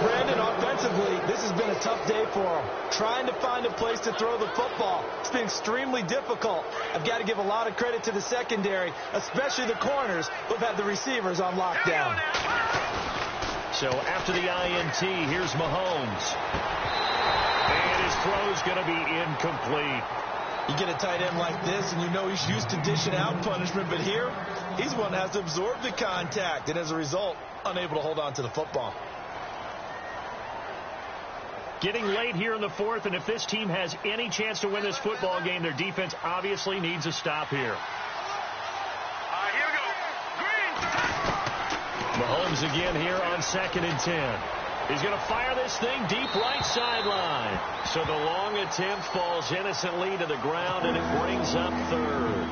S2: Brandon, offensively, this has been a tough day for him. Trying to find a place to throw the football. It's been extremely difficult. I've got to give a lot of credit to the secondary, especially the corners who've had the receivers on lockdown.
S1: So after the INT, here's Mahomes. And his throw's going to be incomplete.
S4: You get a tight end like this, and you know he's used to dishing out punishment, but here, he's one that has to absorb the contact, and as a result, unable to hold on to the football.
S1: Getting late here in the fourth, and if this team has any chance to win this football game, their defense obviously needs a stop here.
S3: Here we go. Green.
S1: Mahomes again here on 2nd and 10. He's going to fire this thing deep right sideline. So the long attempt falls innocently to the ground, and it brings up third.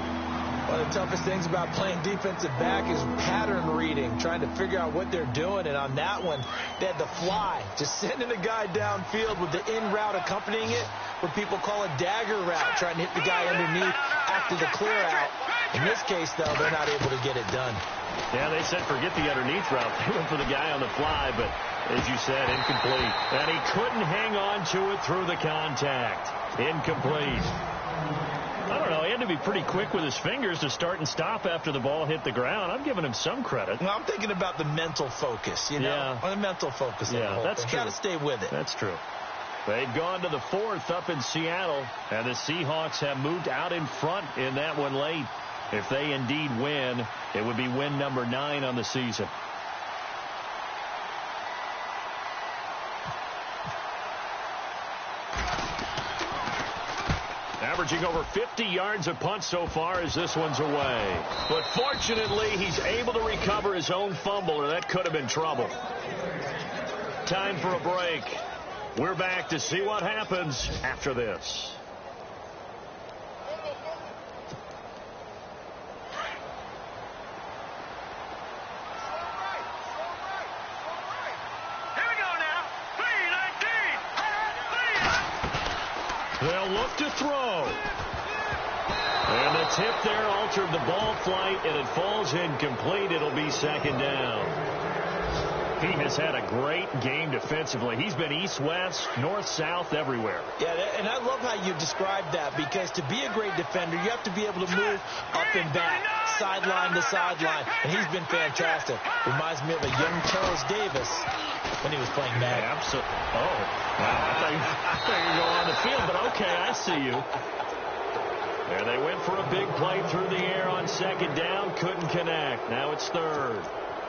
S2: One of the toughest things about playing defensive back is pattern reading, trying to figure out what they're doing. And on that one, they had the fly, just sending the guy downfield with the in route accompanying it, what people call a dagger route, trying to hit the guy underneath after the clear out. In this case, though, they're not able to get it done.
S1: Yeah, they said forget the underneath route. They went for the guy on the fly, but as you said, incomplete. And he couldn't hang on to it through the contact. Incomplete. I don't know. He had to be pretty quick with his fingers to start and stop after the ball hit the ground. I'm giving him some credit.
S4: Well, I'm thinking about the mental focus, you know?
S1: Yeah.
S4: The mental focus.
S1: Yeah, that's true.
S4: Got to stay with it.
S1: That's true. They've gone to the fourth up in Seattle, and the Seahawks have moved out in front in that one late. If they indeed win, it would be win number 9 on the season. Averaging over 50 yards a punt so far as this one's away. But fortunately, he's able to recover his own fumble, or that could have been trouble. Time for a break. We're back to see what happens after this. They'll look to throw. And The tip there altered the ball flight, and it falls incomplete. It'll be second down. He has had a great game defensively. He's been east-west, north-south, everywhere.
S2: Yeah, and I love how you described that, because to be a great defender, you have to be able to move up and back, sideline to sideline, and he's been fantastic. Reminds me of a young Charles Davis when he was playing Madden.
S1: Absolutely. Oh, wow. I thought you were going on the field, but okay, I see you. There they went for a big play through the air on second down. Couldn't connect. Now it's third.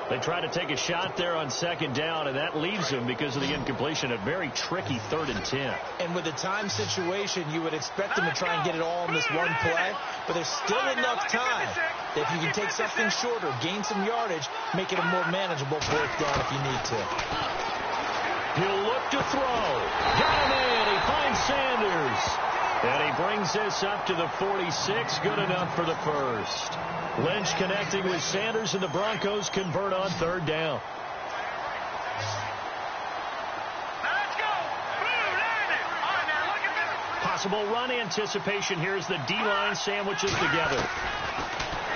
S1: They try to take a shot there on second down, and that leaves them, because of the incompletion, a very tricky 3rd and 10.
S2: And with a time situation, you would expect them to try and get it all in this one play, but there's still enough time that if you can take something shorter, gain some yardage, make it a more manageable 4th down if you need to.
S1: He'll look to throw. Got him in. He finds Sanders. And he brings this up to the 46. Good enough for the first. Lynch connecting with Sanders, and the Broncos convert on 3rd down.
S3: Let's go. Boom, landed. All right, now look at this.
S1: Possible run anticipation. Here's the D-line sandwiches together.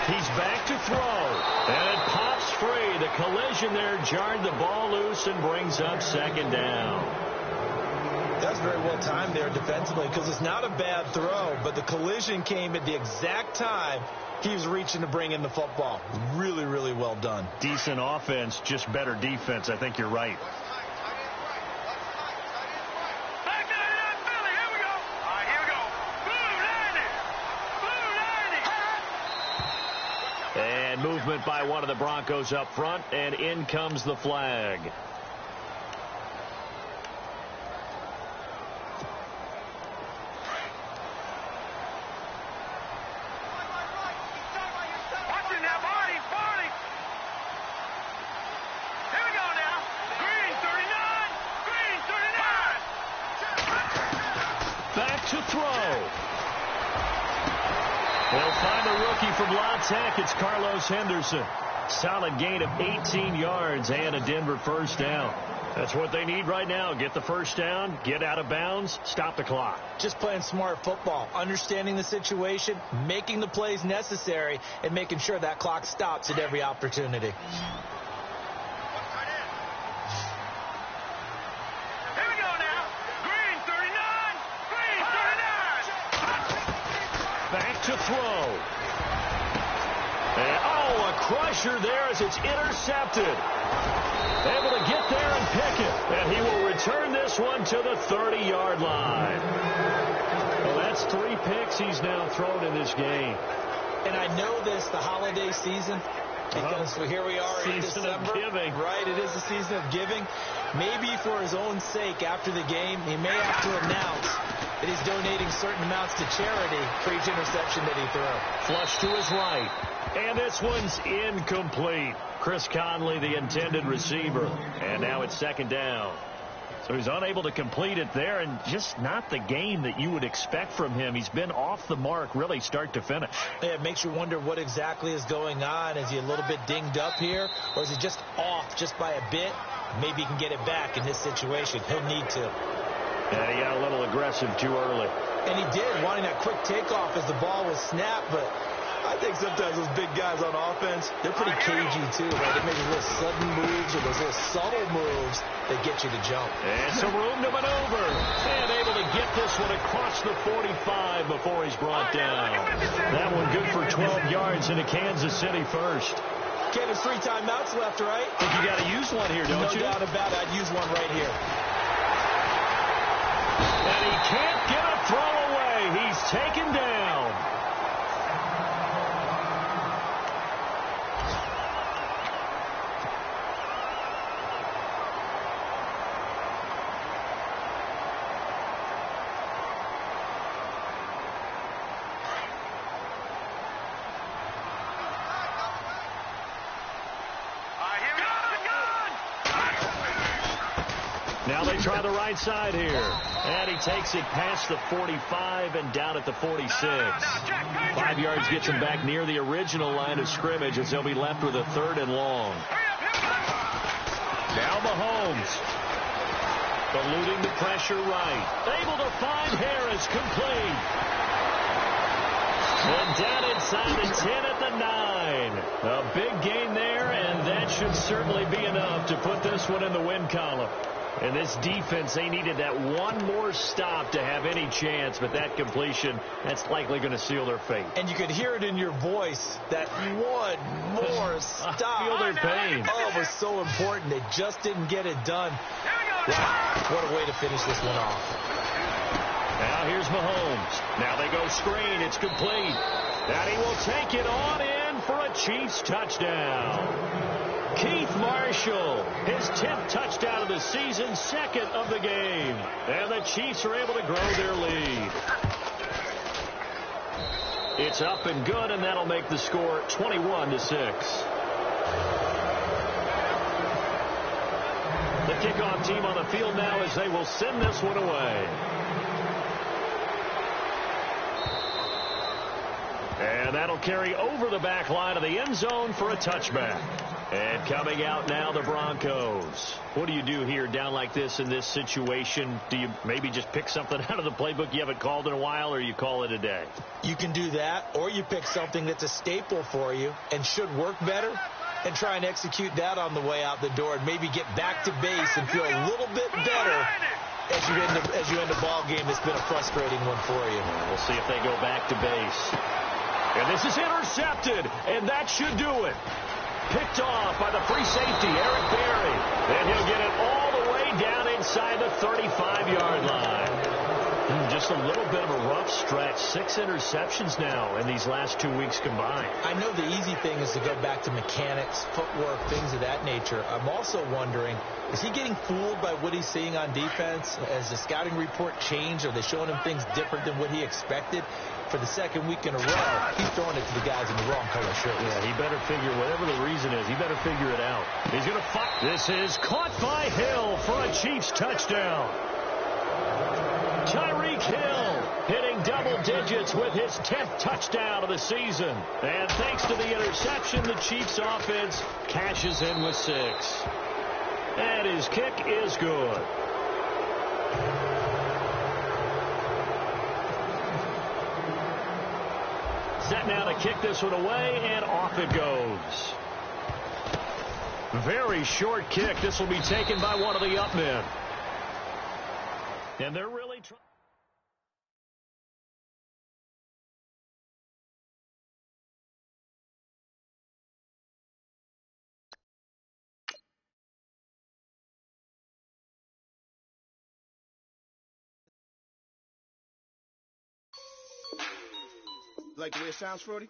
S1: He's back to throw, and it pops free. The collision there jarred the ball loose and brings up second down.
S2: That's very well timed there defensively, because it's not a bad throw, but the collision came at the exact time he was reaching to bring in the football. Really, really well done.
S1: Decent offense, just better defense. I think you're right.
S3: Back to the Philly. Here we go. All right, here we go. Boom, landed. Boom, landed.
S1: And movement by one of the Broncos up front, and in comes the flag. To throw. They'll find the rookie from La Tech. It's Carlos Henderson. Solid gain of 18 yards and a Denver first down. That's what they need right now. Get the first down, get out of bounds, stop the clock.
S2: Just playing smart football, understanding the situation, making the plays necessary, and making sure that clock stops at every opportunity.
S1: To throw. And, a crusher there as it's intercepted. Able to get there and pick it. And he will return this one to the 30-yard line. Well, that's 3 picks he's now thrown in this game.
S2: And I know this, the holiday season, because here we are in December.
S1: Season of giving.
S2: Right, it is the season of giving. Maybe for his own sake after the game, he may have to announce that he's donating certain amounts to charity for each interception that he threw.
S1: Flush to his right. And this one's incomplete. Chris Conley, the intended receiver. And now it's second down. So he's unable to complete it there, and just not the game that you would expect from him. He's been off the mark really start to finish.
S2: Yeah, it makes you wonder what exactly is going on. Is he a little bit dinged up here, or is he just off just by a bit? Maybe he can get it back in this situation. He'll need to.
S1: And he got a little aggressive too early.
S2: And he did, wanting that quick takeoff as the ball was snapped, but I think sometimes those big guys on offense, they're pretty cagey too, right? They make those little sudden moves or those little subtle moves that get you to jump.
S1: And some room to maneuver. And able to get this one across the 45 before he's brought down. That one good for 12 yards into Kansas City first.
S2: Okay, there's 3 timeouts left, right?
S1: I think you got to use one here, don't you?
S2: No doubt about it. I'd use one right here.
S1: And he can't get a throw away. He's taken down. Now they try the right side here. And he takes it past the 45 and down at the 46. 5 yards gets him back near the original line of scrimmage as they'll be left with a 3rd and long. Now Mahomes. Eluding the pressure right. Able to find Harris complete. And down inside the 10 at the 9. A big gain there, and that should certainly be enough to put this one in the win column. And this defense, they needed that one more stop to have any chance, but that completion, that's likely going to seal their fate.
S2: And you could hear it in your voice, that one more stop.
S1: I feel their pain.
S2: Oh, it was so important. They just didn't get it done. Wow, what a way to finish this one off.
S1: Now here's Mahomes. Now they go screen. It's complete. And he will take it on in for a Chiefs touchdown. Keith Marshall, his 10th touchdown of the season, second of the game. And the Chiefs are able to grow their lead. It's up and good, and that'll make the score 21-6. The kickoff team on the field now as they will send this one away. And that'll carry over the back line of the end zone for a touchback. And coming out now, the Broncos. What do you do here down like this in this situation? Do you maybe just pick something out of the playbook you haven't called in a while, or you call it a day?
S2: You can do that, or you pick something that's a staple for you and should work better and try and execute that on the way out the door and maybe get back to base and feel a little bit better as you end a ball game that's been a frustrating one for you.
S1: We'll see if they go back to base. And this is intercepted, and that should do it. Picked off by the free safety, Eric Berry. And he'll get it all the way down inside the 35-yard line. Just a little bit of a rough stretch. 6 interceptions now in these last 2 weeks combined.
S2: I know the easy thing is to go back to mechanics, footwork, things of that nature. I'm also wondering, is he getting fooled by what he's seeing on defense? Has the scouting report changed? Are they showing him things different than what he expected? For the second week in a row, he's throwing it to the guys in the wrong color shirts.
S1: Yeah, he better figure, whatever the reason is, he better figure it out. He's going to fight. This is caught by Hill for a Chiefs touchdown. Tyreek Hill hitting double digits with his 10th touchdown of the season. And thanks to the interception, the Chiefs offense cashes in with 6. And his kick is good. Set now to kick this one away, and off it goes. Very short kick. This will be taken by one of the up men. And they're really trying.
S5: Like the way it sounds, Frody?